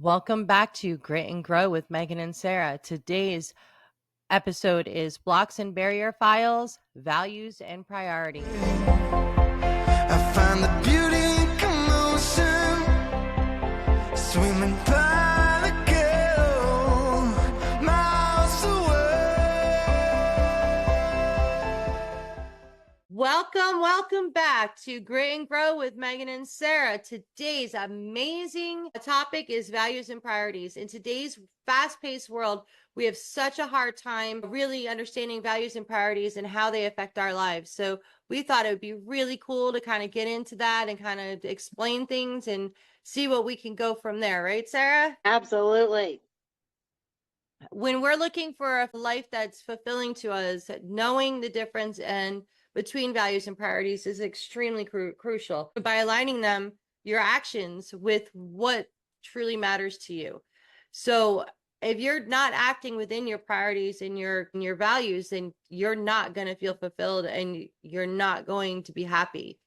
Welcome back to Grit and Grow with Megan and Sarah. Today's episode is Blocks and Barrier Files, Values and Priorities. I find the beauty in commotion, swimming by the gale, miles away. Welcome back to Grit and Grow with Megan and Sarah. Today's amazing topic is values and priorities. In today's fast-paced world, we have such a hard time really understanding values and priorities and how they affect our lives. So we thought it would be really cool to kind of get into that and kind of explain things and see what we can go from there. Right, Sarah? Absolutely. When we're looking for a life that's fulfilling to us, knowing the difference and between values and priorities is extremely crucial. By aligning them, your actions with what truly matters to you. So if you're not acting within your priorities and your values, then you're not going to feel fulfilled and you're not going to be happy.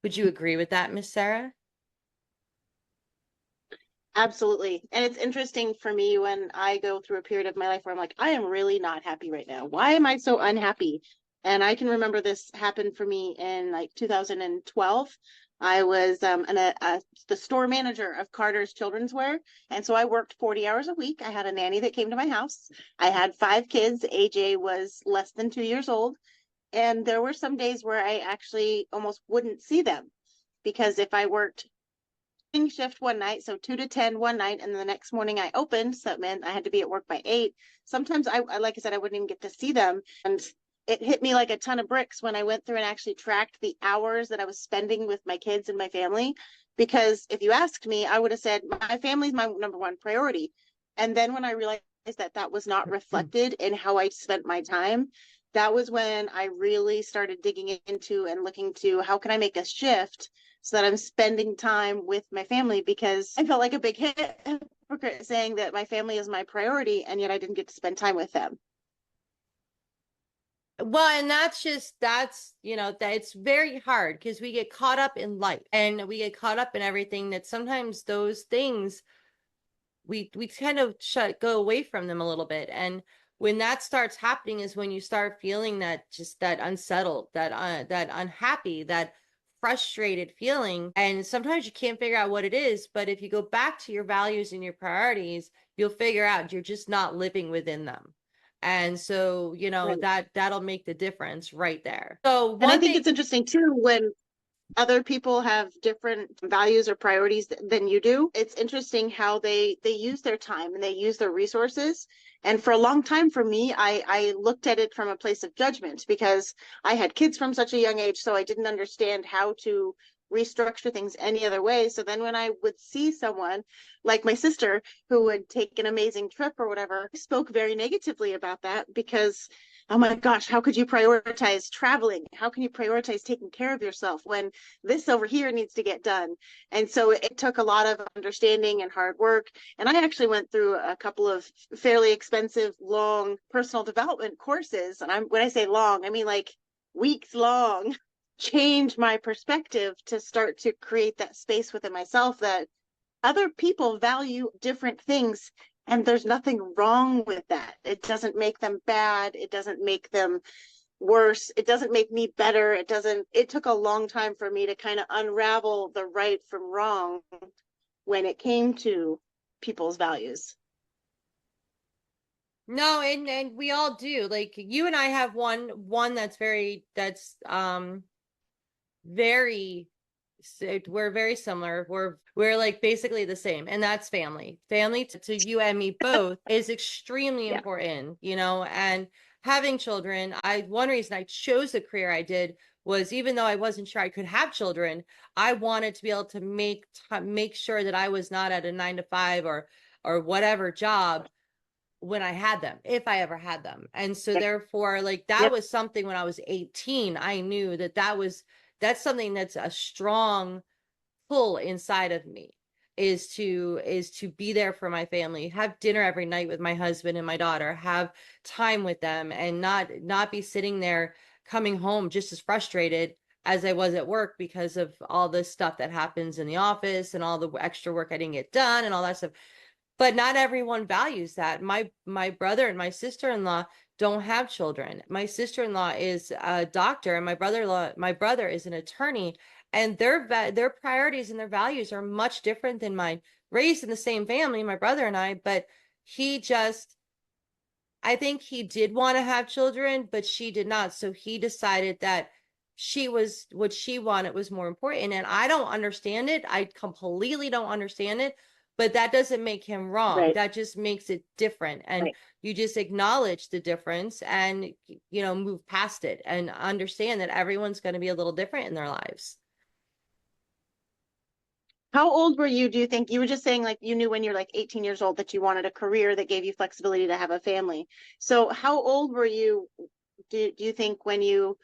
Would you agree with that, Miss Sarah? Absolutely. And it's interesting for me when I go through a period of my life where I'm like, I am really not happy right now. Why am I so unhappy? And I can remember this happened for me in like 2012. I was the store manager of Carter's Children's Wear. And so I worked 40 hours a week. I had a nanny that came to my house. I had 5 kids. AJ was less than 2 years old. And there were some days where I actually almost wouldn't see them because if I worked shift one night, so 2 to 10 one night, and the next morning I opened, so that meant I had to be at work by 8. Sometimes I like I said, I wouldn't even get to see them. And it hit me like a ton of bricks when I went through and actually tracked the hours that I was spending with my kids and my family. Because if you asked me, I would have said my family's my number one priority. And then when I realized that that was not reflected in how I spent my time, that was when I really started digging into and looking to how can I make a shift so that I'm spending time with my family, because I felt like a big hypocrite saying that my family is my priority and yet I didn't get to spend time with them. Well, and that's that it's very hard because we get caught up in life and we get caught up in everything that sometimes those things we kind of go away from them a little bit. And when that starts happening is when you start feeling that unsettled, that unhappy, that frustrated feeling. And sometimes you can't figure out what it is, but if you go back to your values and your priorities, you'll figure out you're just not living within them. And so, Right. that'll make the difference right there. So And I think it's interesting too when other people have different values or priorities than you do. It's interesting how they use their time and they use their resources. And for a long time for me, I looked at it from a place of judgment because I had kids from such a young age, so I didn't understand how to restructure things any other way. So then when I would see someone like my sister who would take an amazing trip or whatever, I spoke very negatively about that because oh my gosh, how could you prioritize traveling? How can you prioritize taking care of yourself when this over here needs to get done? And so it took a lot of understanding and hard work. And I actually went through a couple of fairly expensive, long personal development courses. And when I say long, I mean like weeks long, change my perspective to start to create that space within myself that other people value different things. And there's nothing wrong with that. It doesn't make them bad. It doesn't make them worse. It doesn't make me better. It took a long time for me to kind of unravel the right from wrong when it came to people's values. No, and we all do. Like you and I have one that's very we're very similar. We're like basically the same, and that's family. Family to you and me both is extremely Yeah. important, and having children. One reason I chose the career I did was even though I wasn't sure I could have children, I wanted to be able to make sure that I was not at a 9 to 5 or whatever job when I had them, if I ever had them. And so therefore, like that Yep. was something when I was 18, I knew that's something that's a strong pull inside of me is to be there for my family, have dinner every night with my husband and my daughter, have time with them, and not be sitting there coming home just as frustrated as I was at work because of all this stuff that happens in the office and all the extra work I didn't get done and all that stuff. But not everyone values that. My brother and my sister-in-law don't have children. My sister-in-law is a doctor, and my brother is an attorney, and their priorities and their values are much different than mine. Raised in the same family, my brother and I, but he just I think he did want to have children, but she did not. So he decided that what she wanted was more important. And I don't understand it. I completely don't understand it, but that doesn't make him wrong. Right. That just makes it different. And Right. you just acknowledge the difference and, move past it and understand that everyone's going to be a little different in their lives. How old were you, do you think? You were just saying like you knew when you're like 18 years old that you wanted a career that gave you flexibility to have a family. So how old were you, do you think, when you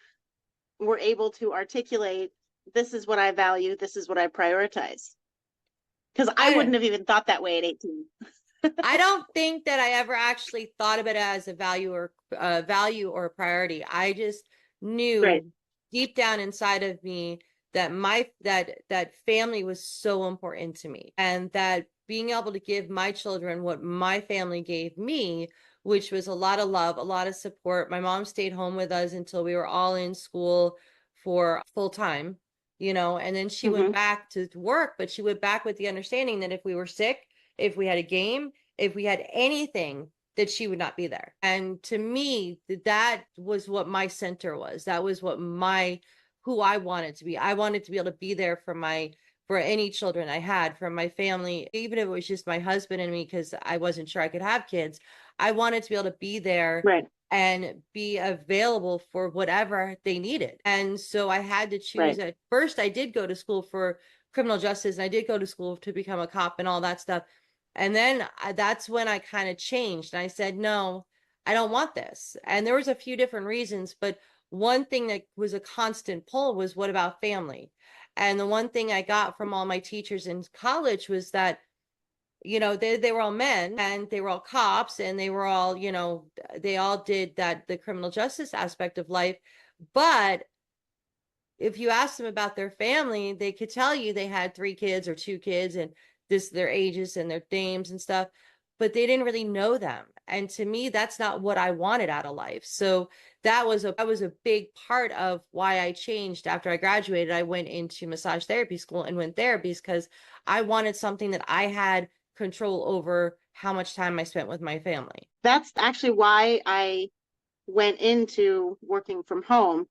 were able to articulate, this is what I value, this is what I prioritize? Because I I wouldn't have even thought that way at 18. I don't think that I ever actually thought of it as a value or a priority. I just Right. knew deep down inside of me that that family was so important to me, and that being able to give my children what my family gave me, which was a lot of love, a lot of support. My mom stayed home with us until we were all in school for full time, and then she went Mm-hmm. back to work, but she went back with the understanding that if we were sick, if we had a game, if we had anything, that she would not be there. And to me, that was what my center was. That was what who I wanted to be. I wanted to be able to be there for any children I had, from my family, even if it was just my husband and me, because I wasn't sure I could have kids. I wanted to be able to be there Right. and be available for whatever they needed. And so I had to choose. Right. At first, I did go to school for criminal justice, and I did go to school to become a cop and all that stuff. And then that's when I kind of changed. And I said, no, I don't want this. And there was a few different reasons, but one thing that was a constant pull was, what about family? And the one thing I got from all my teachers in college was that, they were all men, and they were all cops, and they were all, they all did the criminal justice aspect of life. But if you ask them about their family, they could tell you they had 3 kids or 2 kids, and their ages and their names and stuff, but they didn't really know them. And to me, that's not what I wanted out of life. So that was a big part of why I changed after I graduated. I went into massage therapy school and went there because I wanted something that I had control over, how much time I spent with my family. That's actually why I went into working from home.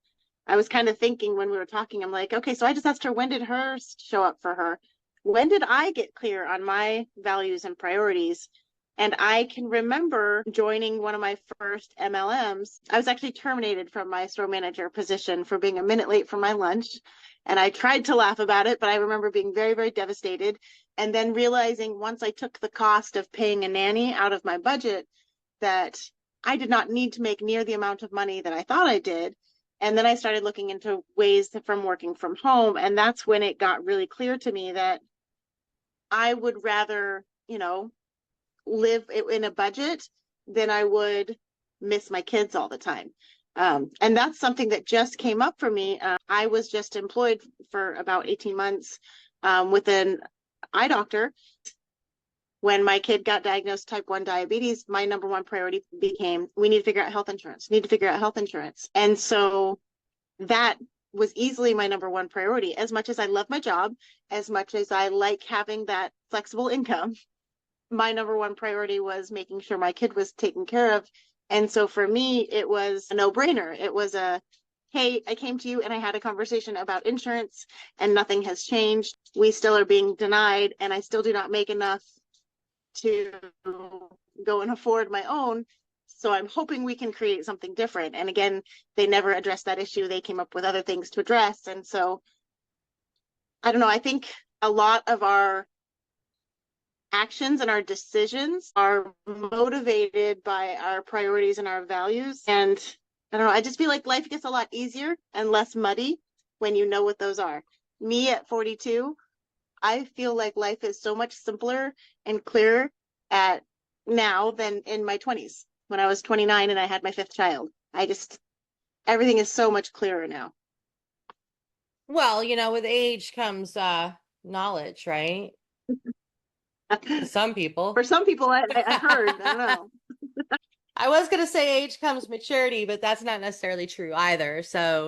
I was kind of thinking when we were talking, I'm like, okay, so I just asked her, when did hers show up for her? When did I get clear on my values and priorities? And I can remember joining one of my first MLMs. I was actually terminated from my store manager position for being a minute late for my lunch. And I tried to laugh about it, but I remember being very, very devastated. And then realizing, once I took the cost of paying a nanny out of my budget, that I did not need to make near the amount of money that I thought I did. And then I started looking into ways from working from home. And that's when it got really clear to me that I would rather, live in a budget than I would miss my kids all the time. And that's something that just came up for me. I was just employed for about 18 months with an eye doctor. When my kid got diagnosed type 1 diabetes, my number one priority became, we need to figure out health insurance, need to figure out health insurance. And so that was easily my number one priority. As much as I love my job, as much as I like having that flexible income, my number one priority was making sure my kid was taken care of. And so for me, it was a no-brainer. It was hey, I came to you and I had a conversation about insurance, and nothing has changed. We still are being denied, and I still do not make enough to go and afford my own. So I'm hoping we can create something different. And again, they never addressed that issue. They came up with other things to address. And so I don't know. I think a lot of our actions and our decisions are motivated by our priorities and our values. And I don't know, I just feel like life gets a lot easier and less muddy when you know what those are. Me at 42, I feel like life is so much simpler and clearer at now than in my 20s when I was 29 and I had my 5th child. Everything is so much clearer now. Well, with age comes knowledge, right? To some For people. some people, I heard, I don't know. I was going to say age comes maturity, but that's not necessarily true either. So,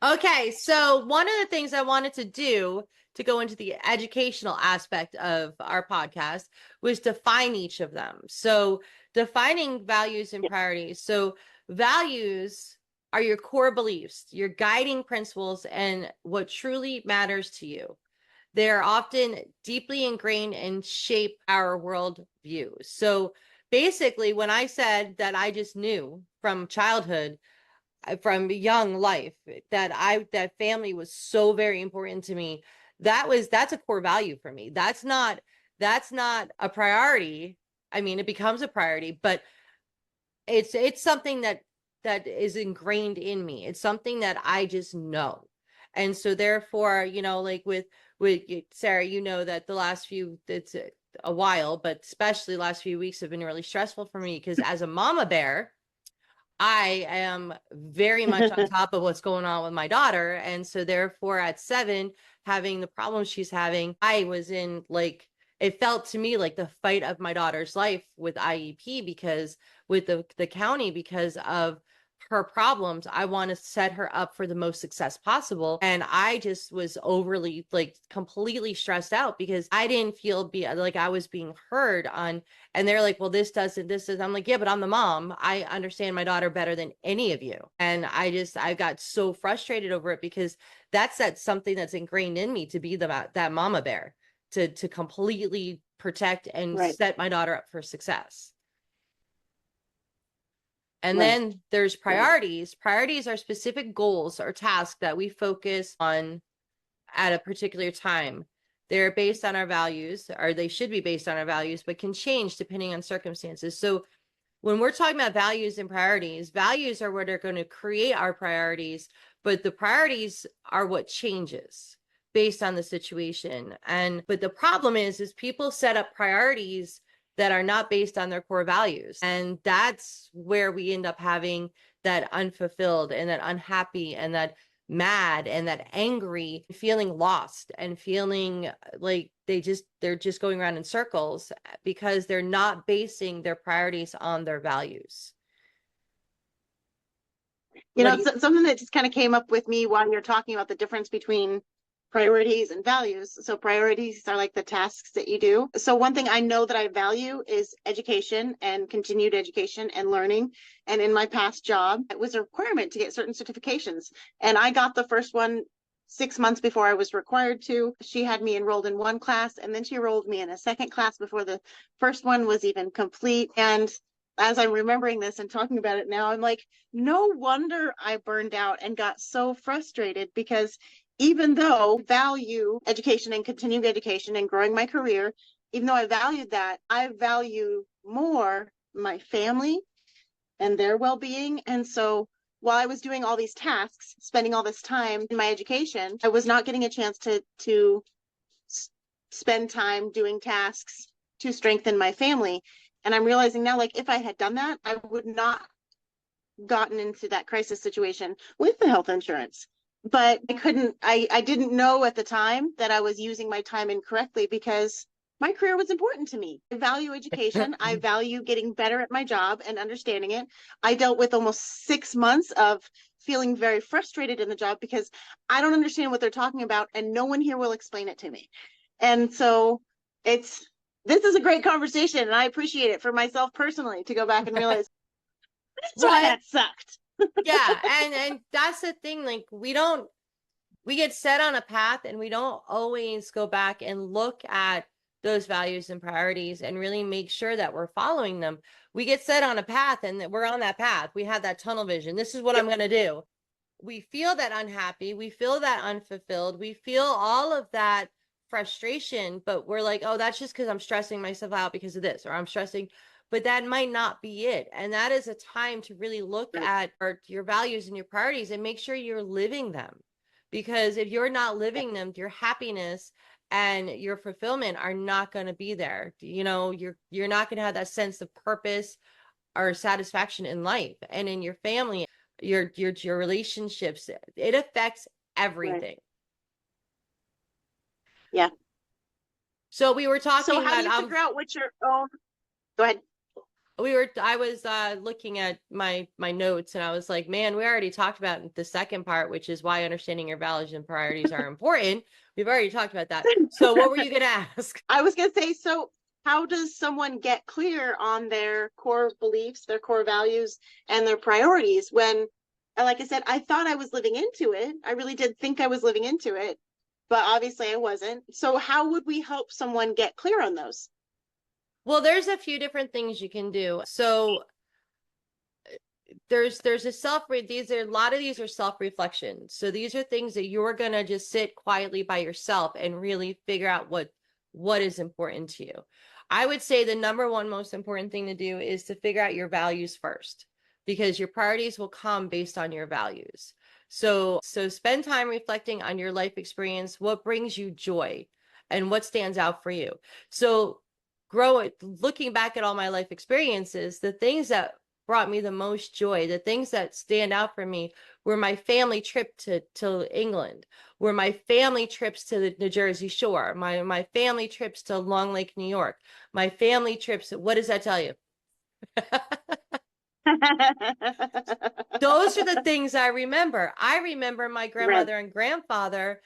okay. So, one of the things I wanted to do to go into the educational aspect of our podcast was define each of them. So, defining values and priorities. So, values are your core beliefs, your guiding principles, and what truly matters to you. They are often deeply ingrained and shape our world view. So basically, when I said that I just knew from childhood, from young life, that family was so very important to me, that's a core value for me. That's not a priority. I mean, it becomes a priority, but it's something that is ingrained in me. It's something that I just know. And so therefore, like with Sarah, that the last few it's a while, but especially the last few weeks have been really stressful for me because as a mama bear, I am very much on top of what's going on with my daughter. And so therefore at 7, having the problems she's having, I was in like it felt to me like the fight of my daughter's life with IEP because with the county because of her problems. I want to set her up for the most success possible. And I just was overly like completely stressed out because I didn't feel like I was being heard on and they're like, well, this is, I'm like, yeah, but I'm the mom. I understand my daughter better than any of you. And I got so frustrated over it because that's something that's ingrained in me to be that mama bear, to completely protect and Right, set my daughter up for success. And right, then there's right, priorities. Priorities are specific goals or tasks that we focus on at a particular time. They're based on our values, or they should be based on our values, but can change depending on circumstances. So when we're talking about values and priorities, values are what are going to create our priorities, but the priorities are what changes based on the situation. But the problem is people set up priorities that are not based on their core values. And that's where we end up having that unfulfilled and that unhappy and that mad and that angry, feeling lost and feeling like they're just going around in circles because they're not basing their priorities on their values. You What know, do you something that just kind of came up with me while you're talking about the difference between priorities and values. So priorities are like the tasks that you do. So one thing I know that I value is education and continued education and learning. And in my past job, it was a requirement to get certain certifications. And I got the first one 6 months before I was required to. She had me enrolled in one class and then she enrolled me in a second class before the first one was even complete. And as I'm remembering this and talking about it now, I'm like, no wonder I burned out and got so frustrated because even though I value education and continuing education and growing my career, even though I valued that, I value more my family and their well-being. And so while I was doing all these tasks, spending all this time in my education, I was not getting a chance to spend time doing tasks to strengthen my family. And I'm realizing now, like, if I had done that, I would not gotten into that crisis situation with the health insurance. But I didn't know at the time that I was using my time incorrectly because my career was important to me. I value education. I value getting better at my job and understanding it. I dealt with almost 6 months of feeling very frustrated in the job because I don't understand what they're talking about and no one here will explain it to me. And so this is a great conversation and I appreciate it for myself personally to go back and realize that's why well, that sucked. yeah, and that's the thing, like we get set on a path and we don't always go back and look at those values and priorities and really make sure that we're following them. We get set on a path and that we're on that path. We have that tunnel vision. This is what I'm going to do. We feel that unhappy, we feel that unfulfilled, we feel all of that frustration, but we're like, oh, that's just because I'm stressing myself out because of this, or I'm stressing, but that might not be it. And that is a time to really look at your values and your priorities and make sure you're living them. Because if you're not living them, your happiness and your fulfillment are not going to be there. You're not going to have that sense of purpose or satisfaction in life and in your family. your relationships. It affects Right. everything. Yeah. So we were So talking how do about you figure out what your own, go ahead. I was looking at my notes, and I was like, man, we already talked about the second part, which is why understanding your values and priorities are important. We've already talked about that. So what were you gonna ask? I was going to say, so how does someone get clear on their core beliefs, their core values, and their priorities when, like I said, I thought I was living into it. I really did think I was living into it, but obviously I wasn't. So how would we help someone get clear on those? Well, there's a few different things you can do. So there's a these are a lot of these are self-reflection. So these are things that you're gonna just sit quietly by yourself and really figure out what is important to you. I would say the number one most important thing to do is to figure out your values first, because your priorities will come based on your values. So spend time reflecting on your life experience, what brings you joy and what stands out for you. So looking back at all my life experiences, the things that brought me the most joy, the things that stand out for me, were my family trip to England, were my family trips to the New Jersey Shore, my family trips to Long Lake, New York, my family trips. What does that tell you? Those are the things I remember. I remember my Right. grandmother and grandfather,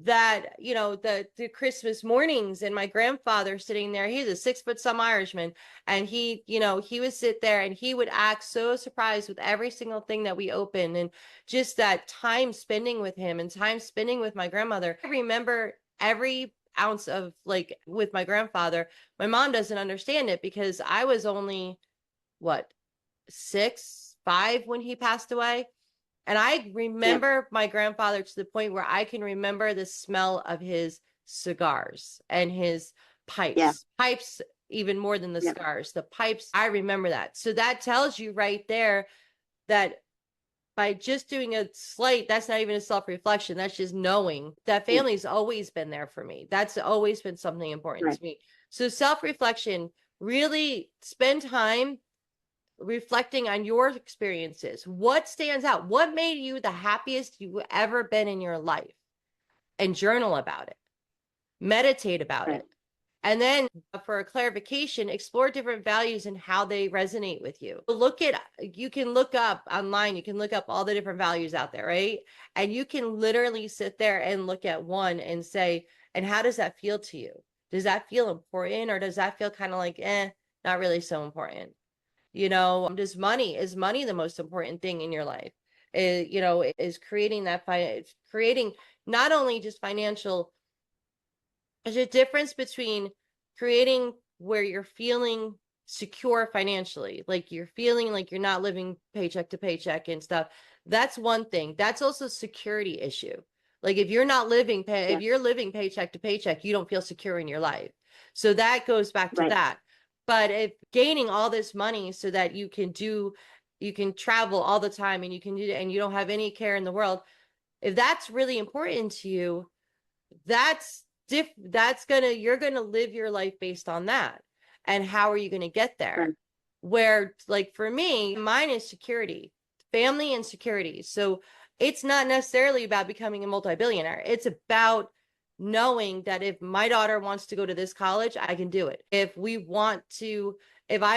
that, the Christmas mornings, and my grandfather sitting there. He's a 6 foot some Irishman. And he would sit there and he would act so surprised with every single thing that we opened. And just that time spending with him and time spending with my grandmother. I remember every ounce of, like, with my grandfather. My mom doesn't understand it because I was only, what, 5 when he passed away. And I Yeah. remember my grandfather to the point where I can remember the smell of his cigars and his Yeah. pipes, even more than the Yeah. cigars, the pipes. I remember that. So that tells you right there that by just doing that's not even a self-reflection. That's just knowing that Yeah. family's always been there for me. That's always been something important Right. to me. So self-reflection, really spend time reflecting on your experiences. What stands out? What made you the happiest you've ever been in your life? And journal about it, meditate about Right. it. And then for a clarification, explore different values and how they resonate with you. You can look up online, you can look up all the different values out there, right? And you can literally sit there and look at one and say, and how does that feel to you? Does that feel important, or does that feel kind of like, not really so important? Is money the most important thing in your life? Is creating not only just financial. There's a difference between creating where you're feeling secure financially, like you're feeling like you're not living paycheck to paycheck and stuff. That's one thing. That's also a security issue. Like if you're not Yeah. if you're living paycheck to paycheck, you don't feel secure in your life. So that goes back to Right. that. But if gaining all this money so that you can travel all the time, and you can do, and you don't have any care in the world, if that's really important to you, that's you're gonna live your life based on that. And how are you gonna get there? Right. Where, like, for me, mine is security, family and security. So it's not necessarily about becoming a multi-billionaire. It's about knowing that if my daughter wants to go to this college, I can do it. If I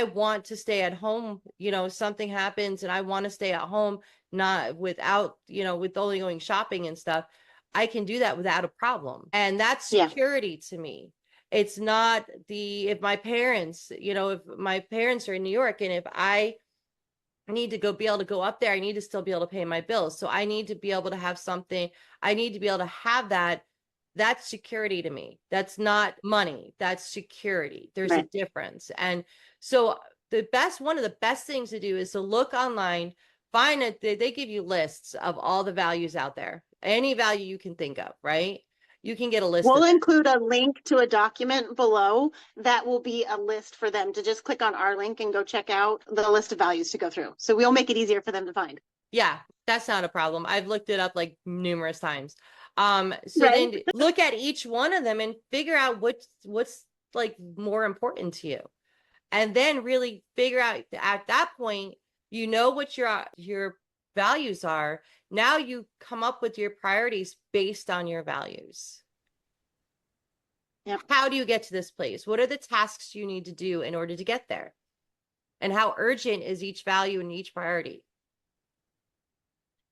want to stay at home, something happens and I want to stay at home, not without, with only going shopping and stuff, I can do that without a problem. And that's Yeah. security to me. It's not if my parents, if my parents are in New York, and if I need to be able to go up there, I need to still be able to pay my bills. So I need to be able to have something. I need to be able to have that. That's security to me. That's not money. That's security. There's a Right. difference. And so one of the best things to do is to look online, find it. They give you lists of all the values out there, any value you can think of, right? You can get a list of We'll it. include a link to a document below that will be a list for them to just click on our link and go check out the list of values to go through. So we'll make it easier for them to find. Yeah, that's not a problem. I've looked it up like numerous times. So Right. then look at each one of them and figure out what's like more important to you. And then really figure out, at that point, what your values are, now you come up with your priorities based on your values. Yep. How do you get to this place? What are the tasks you need to do in order to get there? And how urgent is each value and each priority?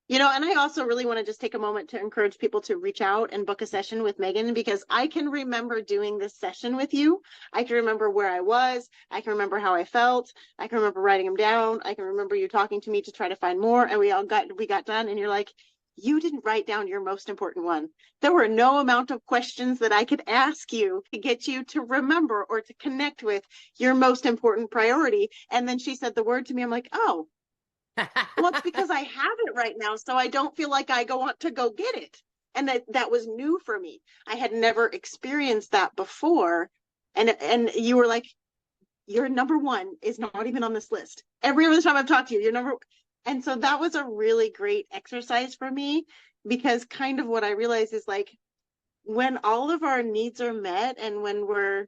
You know, and I also really want to just take a moment to encourage people to reach out and book a session with Megan, because I can remember doing this session with you. I can remember where I was. I can remember how I felt. I can remember writing them down. I can remember you talking to me to try to find more. And we got done. And you're like, you didn't write down your most important one. There were no amount of questions that I could ask you to get you to remember or to connect with your most important priority. And then she said the word to me. I'm like, oh, well, it's because I have it right now, so I don't feel like I want to go get it. And that was new for me. I had never experienced that before. And you were like, your number one is not even on this list. Every other time I've talked to you, your number. And so that was a really great exercise for me, because kind of what I realized is like, when all of our needs are met and when we're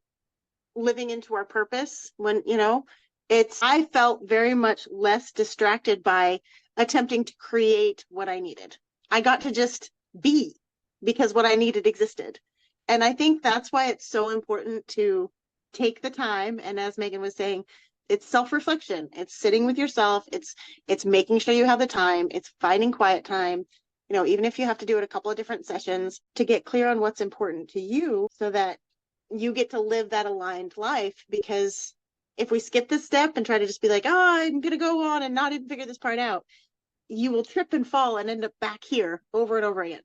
living into our purpose, when, you know, I felt very much less distracted by attempting to create what I needed. I got to just be, because what I needed existed. And I think that's why it's so important to take the time. And as Megan was saying, it's self-reflection. It's sitting with yourself. It's making sure you have the time. It's finding quiet time. You know, even if you have to do it a couple of different sessions, to get clear on what's important to you so that you get to live that aligned life. Because if we skip this step and try to just be like, oh, I'm going to go on and not even figure this part out, you will trip and fall and end up back here over and over again.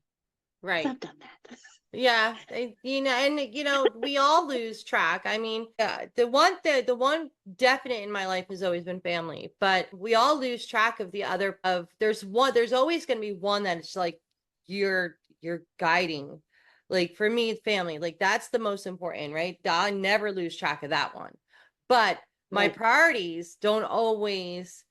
Right. I've done that. Yeah, you know, and you know, we all lose track. I mean, the one definite in my life has always been family, but we all lose track of the other. There's always going to be one that's like you're guiding. Like for me, family, like that's the most important, right? I never lose track of that one. But my Right. priorities don't always,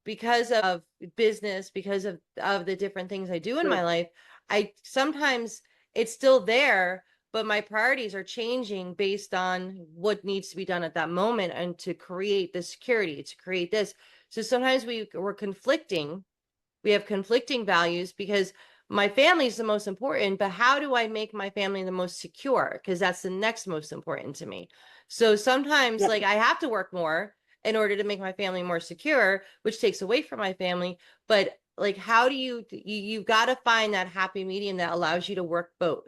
because of business, because of the different things I do in my life, I sometimes it's still there, but my priorities are changing based on what needs to be done at that moment and to create the security, to create this. So sometimes we're conflicting. We have conflicting values because my family is the most important, but how do I make my family the most secure? Because that's the next most important to me. So sometimes, Yep. like, I have to work more in order to make my family more secure, which takes away from my family. But like, how do you got to find that happy medium that allows you to work both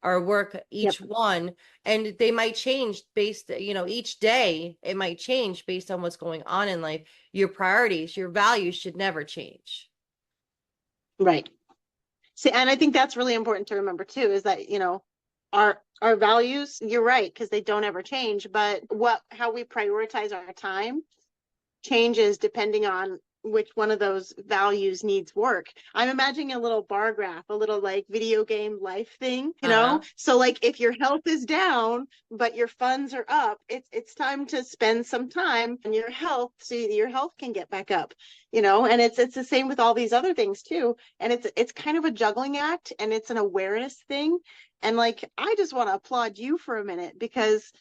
or work each Yep. one, and they might change based, you know, each day it might change based on what's going on in life. Your priorities, your values should never change. Right. See, and I think that's really important to remember too, is that, you know, our values, you're right, because they don't ever change, but how we prioritize our time changes depending on which one of those values needs work. I'm imagining a little bar graph, a little like video game life thing, you know? So like if your health is down, but your funds are up, it's time to spend some time on your health so your health can get back up, you know? And it's the same with all these other things too. And it's kind of a juggling act, and it's an awareness thing. And like, I just want to applaud you for a minute, because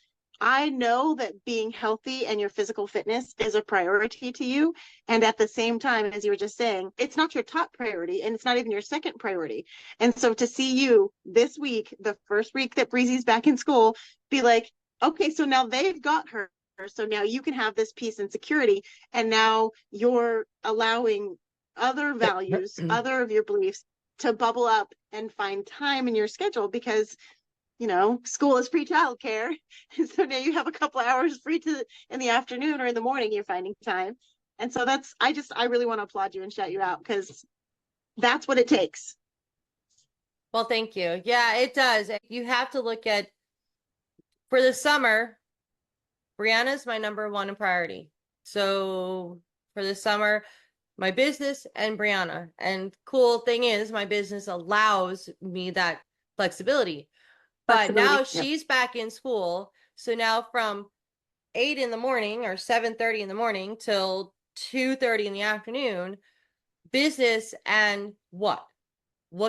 I know that being healthy and your physical fitness is a priority to you. And at the same time, as you were just saying, it's not your top priority, and it's not even your second priority. And so to see you this week, the first week that Breezy's back in school, be like, okay, so now they've got her. So now you can have this peace and security. And now you're allowing other values, other of your beliefs to bubble up and find time in your schedule, because you know, school is free childcare. So now you have a couple hours free in the afternoon or in the morning, you're finding time. And so I really want to applaud you and shout you out, because that's what it takes. Well, thank you. Yeah, it does. You have to look at, for the summer, Brianna's my number one priority. So for the summer, my business and Brianna. And cool thing is, my business allows me that flexibility. But now Yep. she's back in school. So now from 8 in the morning or 7:30 in the morning till 2:30 in the afternoon, business and what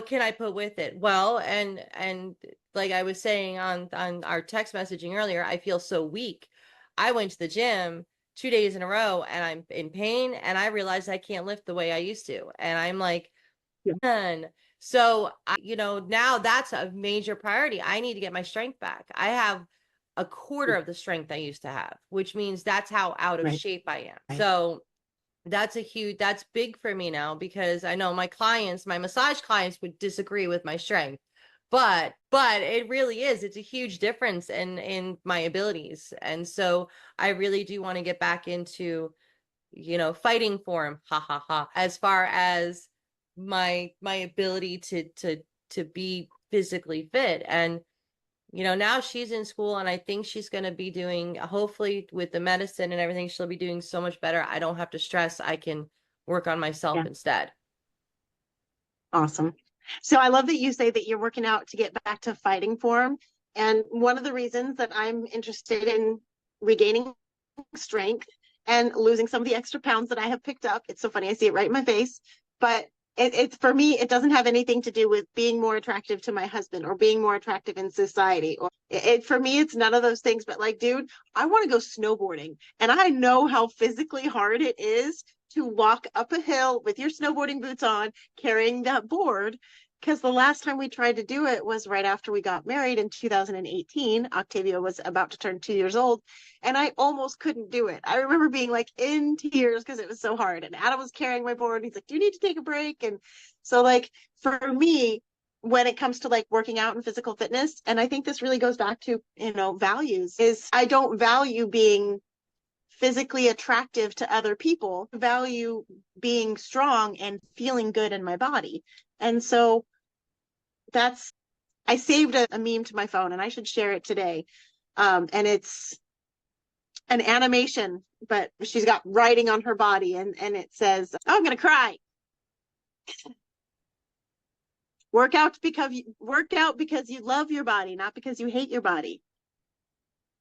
can I put with it? Well, and like I was saying on our text messaging earlier, I feel so weak. I went to the gym 2 days in a row and I'm in pain and I realize I can't lift the way I used to. And I'm like, Yeah. man. So, now that's a major priority. I need to get my strength back. I have a quarter of the strength I used to have, which means that's how out of Right. shape I am. So that's big for me now, because I know my massage clients would disagree with my strength, but it really is, it's a huge difference in my abilities. And so I really do want to get back into, fighting form, ha ha ha, as far as my ability to be physically fit. And now she's in school and I think she's going to be doing, hopefully with the medicine and everything, she'll be doing so much better. I don't have to stress. I can work on myself Yeah. instead. Awesome. So I love that you say that you're working out to get back to fighting form. And one of the reasons that I'm interested in regaining strength and losing some of the extra pounds that I have picked up. It's so funny. I see it right in my face. But it's for me, it doesn't have anything to do with being more attractive to my husband or being more attractive in society. Or for me, it's none of those things. But like, dude, I want to go snowboarding. And I know how physically hard it is to walk up a hill with your snowboarding boots on, carrying that board. Because the last time we tried to do it was right after we got married in 2018. Octavia was about to turn 2 years old, and I almost couldn't do it. I remember being like in tears because it was so hard. And Adam was carrying my board. He's like, "Do you need to take a break?" And so, like, for me, when it comes to like working out and physical fitness, and I think this really goes back to, values, is I don't value being physically attractive to other people. I value being strong and feeling good in my body. And so that's, I saved a meme to my phone and I should share it today. And it's an animation, but she's got writing on her body, and it says, "Oh, I'm gonna cry. Work out because you love your body, not because you hate your body."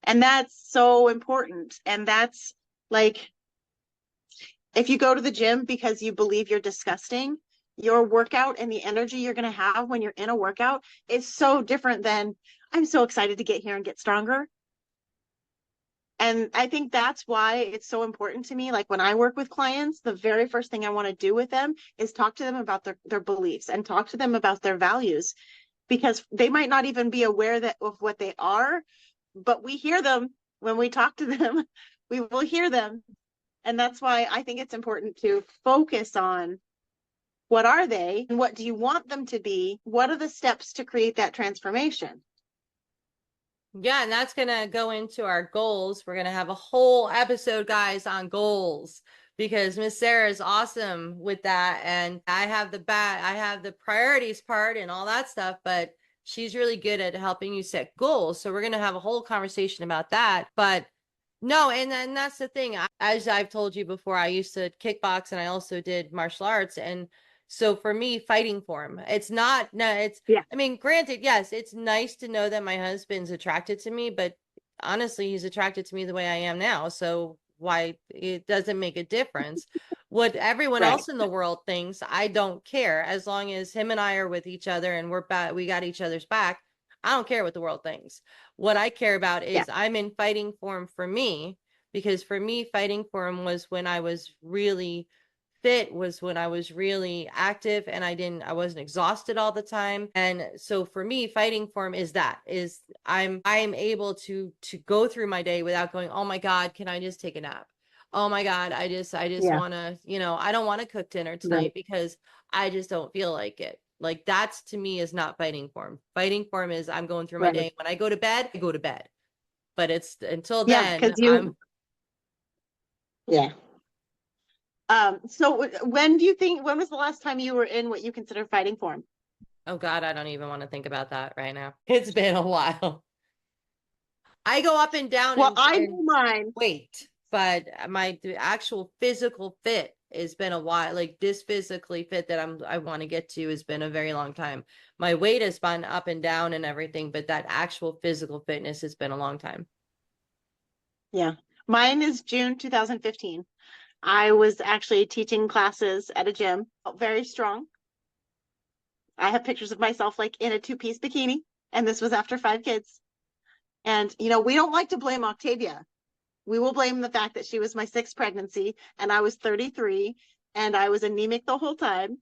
And that's so important. And that's like, if you go to the gym because you believe you're disgusting, your workout and the energy you're going to have when you're in a workout is so different than, "I'm so excited to get here and get stronger." And I think that's why it's so important to me. Like, when I work with clients, the very first thing I want to do with them is talk to them about their beliefs and talk to them about their values, because they might not even be aware of what they are, but we hear them when we talk to them. We will hear them. And that's why I think it's important to focus on, what are they and what do you want them to be? What are the steps to create that transformation? Yeah, and that's going to go into our goals. We're going to have a whole episode, guys, on goals, because Miss Sarah is awesome with that. And I have the priorities part and all that stuff, but she's really good at helping you set goals. So we're going to have a whole conversation about that. But no, and then that's the thing. As I've told you before, I used to kickbox and I also did martial arts. And so for me, fighting form, it's not, no, it's, Yeah. I mean, granted, yes, it's nice to know that my husband's attracted to me, but honestly, he's attracted to me the way I am now. So why, it doesn't make a difference. What everyone Right. else in the world thinks, I don't care. As long as him and I are with each other and we got each other's back, I don't care what the world thinks. What I care about Yeah. is I'm in fighting form for me, because for me, fighting form was when I was really fit, was when I was really active and I wasn't exhausted all the time. And so for me, fighting form is I'm able to go through my day without going, "Oh my God, can I just take a nap? Oh my God, I just Yeah. want to, I don't want to cook dinner Right. tonight because I just don't feel like it." Like, that's to me is not fighting form. Fighting form is I'm going through my Right. day. When I go to bed, I go to bed. But it's until Yeah. Because then, I'm yeah. So when was the last time you were in what you consider fighting form? oh God, I don't even want to think about that right now. It's been a while. I go up and down Well, and I know mine. weight, but the actual physical fit has been a while. Like, this physically fit that I want to get to has been a very long time. My weight has been up and down and everything, but that actual physical fitness has been a long time. Yeah. Mine is June 2015. I was actually teaching classes at a gym, felt very strong. I have pictures of myself like in a two-piece bikini, and this was after 5 kids. And we don't like to blame Octavia, We will blame the fact that she was my sixth pregnancy and I was 33 and I was anemic the whole time.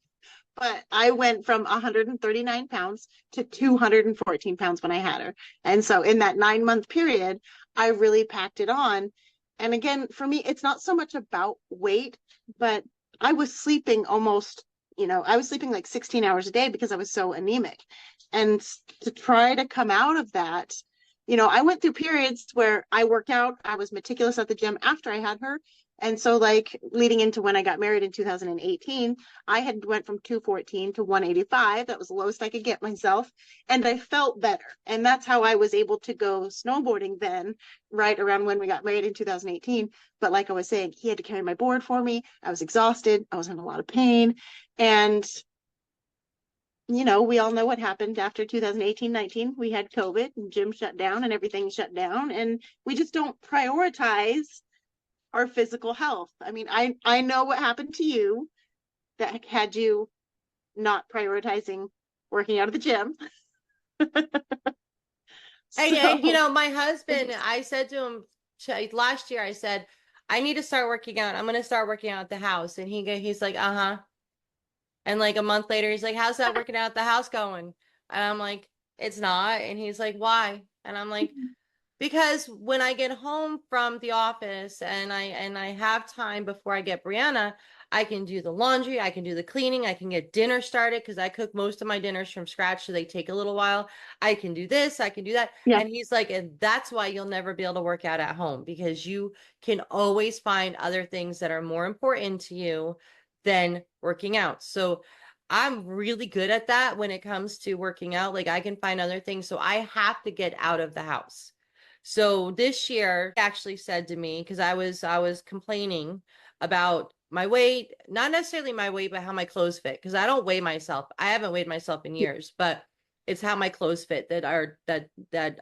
But I went from 139 pounds to 214 pounds when I had her. And so in that 9 month period, I really packed it on. And again, for me, it's not so much about weight, but I was sleeping almost, I was sleeping like 16 hours a day because I was so anemic. And to try to come out of that, I went through periods where I worked out, I was meticulous at the gym after I had her. And so like leading into when I got married in 2018, I had went from 214 to 185. That was the lowest I could get myself. And I felt better. And that's how I was able to go snowboarding then, right around when we got married in 2018. But like I was saying, he had to carry my board for me. I was exhausted. I was in a lot of pain. And we all know what happened after 2018-19. We had COVID and gym shut down and everything shut down. And we just don't prioritize our physical health. I mean, I know what happened to you that had you not prioritizing working out of the gym. And my husband, I said to him last year, I said, I need to start working out. I'm going to start working out at the house. And he's like, uh-huh. And like a month later, he's like, how's that working out at the house going? And I'm like, it's not. And he's like, why? And I'm like, because when I get home from the office and I have time before I get Brianna, I can do the laundry, I can do the cleaning, I can get dinner started because I cook most of my dinners from scratch, so they take a little while. I can do this, I can do that. Yeah. And he's like, and that's why you'll never be able to work out at home, because you can always find other things that are more important to you than working out. So I'm really good at that when it comes to working out. Like I can find other things. So I have to get out of the house. So this year he actually said to me, because I was complaining about my weight, not necessarily my weight, but how my clothes fit. Because I don't weigh myself. I haven't weighed myself in years, but it's how my clothes fit that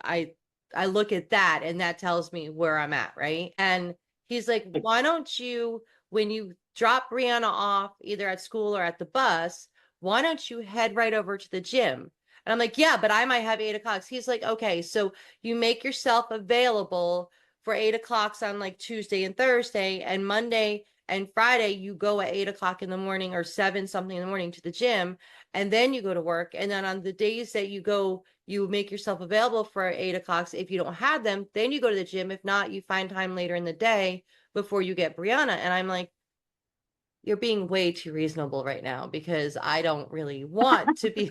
I look at that and that tells me where I'm at, right? And he's like, why don't you, when you drop Brianna off either at school or at the bus, why don't you head right over to the gym? And I'm like, yeah, but I might have 8 o'clock. He's like, okay, so you make yourself available for 8 o'clock on like Tuesday and Thursday, and Monday and Friday, you go at 8 o'clock in the morning or 7 something in the morning to the gym, and then you go to work. And then on the days that you go, you make yourself available for 8 o'clock. If you don't have them, then you go to the gym. If not, you find time later in the day before you get Brianna. And I'm like, you're being way too reasonable right now, because I don't really want to be.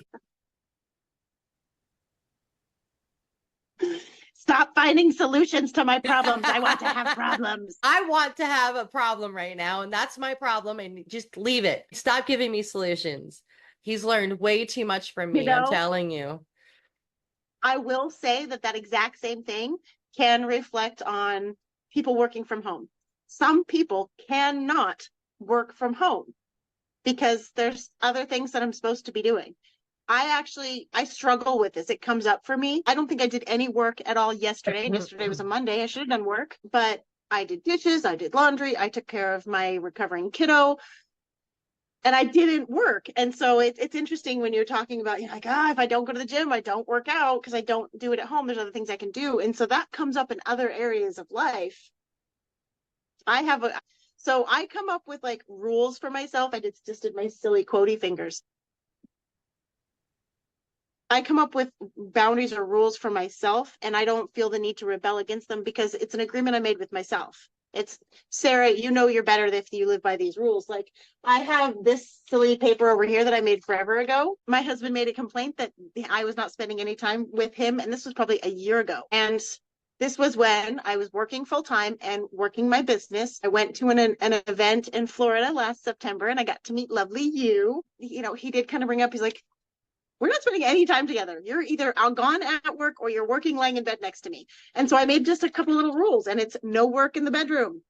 Stop finding solutions to my problems. I want to have problems. I want to have a problem right now, and that's my problem, and just leave it. Stop giving me solutions. He's learned way too much from me, I'm telling you. I will say that exact same thing can reflect on people working from home. Some people cannot work from home because there's other things that I'm supposed to be doing. I struggle with this. It comes up for me. I don't think I did any work at all yesterday. Yesterday was a Monday. I should have done work, but I did dishes, I did laundry, I took care of my recovering kiddo, and I didn't work. And so it's interesting when you're talking about, like, if I don't go to the gym, I don't work out because I don't do it at home. There's other things I can do. And so that comes up in other areas of life. So I come up with like rules for myself. I just did my silly quotey fingers. I come up with boundaries or rules for myself, and I don't feel the need to rebel against them because it's an agreement I made with myself. It's, Sarah, you're better if you live by these rules. Like, I have this silly paper over here that I made forever ago. My husband made a complaint that I was not spending any time with him, and this was probably a year ago. And this was when I was working full time and working my business. I went to an event in Florida last September, and I got to meet lovely you. He did kind of bring up, he's like, we're not spending any time together. You're either gone at work or you're working laying in bed next to me. And so I made just a couple little rules, and it's no work in the bedroom,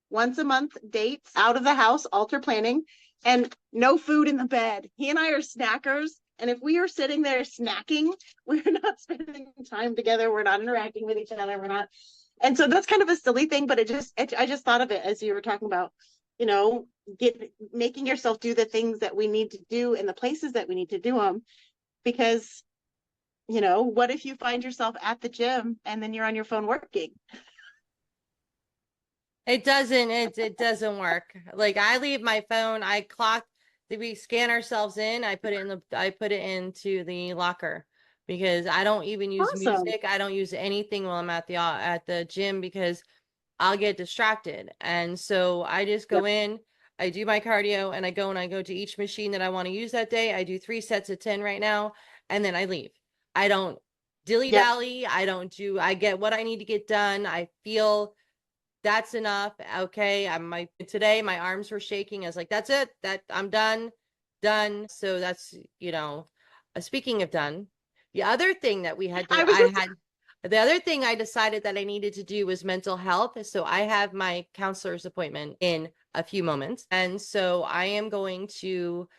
once a month dates, out of the house, altar planning, and no food in the bed. He and I are snackers. And if we are sitting there snacking, we're not spending time together. We're not interacting with each other. We're not. And so that's kind of a silly thing, but I just thought of it as you were talking about, making yourself do the things that we need to do in the places that we need to do them. Because, what if you find yourself at the gym and then you're on your phone working? It doesn't work. Like I leave my phone, I clock, we scan ourselves in, I put it into the locker because I don't even use Awesome. music. I don't use anything while I'm at the gym because I'll get distracted. And so I just Yep. go in, I do my cardio, and I go to each machine that I want to use that day. I do 3 sets of 10 right now, and then I leave. I don't dilly Yep. dally. I get what I need to get done. I feel that's enough. Okay. Today my arms were shaking. I was like, that's it. That I'm done. Done. So that's, speaking of done, the other thing that I was just the other thing I decided that I needed to do was mental health. So I have my counselor's appointment in a few moments. And so I am going to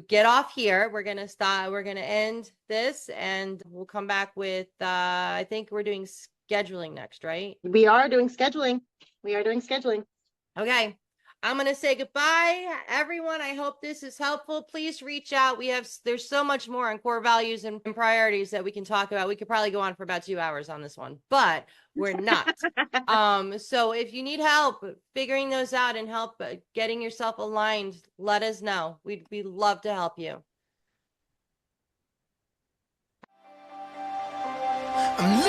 get off here. We're going to end this and we'll come back with I think we're doing scheduling next, right? we are doing scheduling. We are doing scheduling. Okay. I'm going to say goodbye, everyone. I hope this is helpful. Please reach out. There's so much more on core values and priorities that we can talk about. We could probably go on for about 2 hours on this one, but we're not. So if you need help figuring those out and help getting yourself aligned, let us know. We'd love to help you. I'm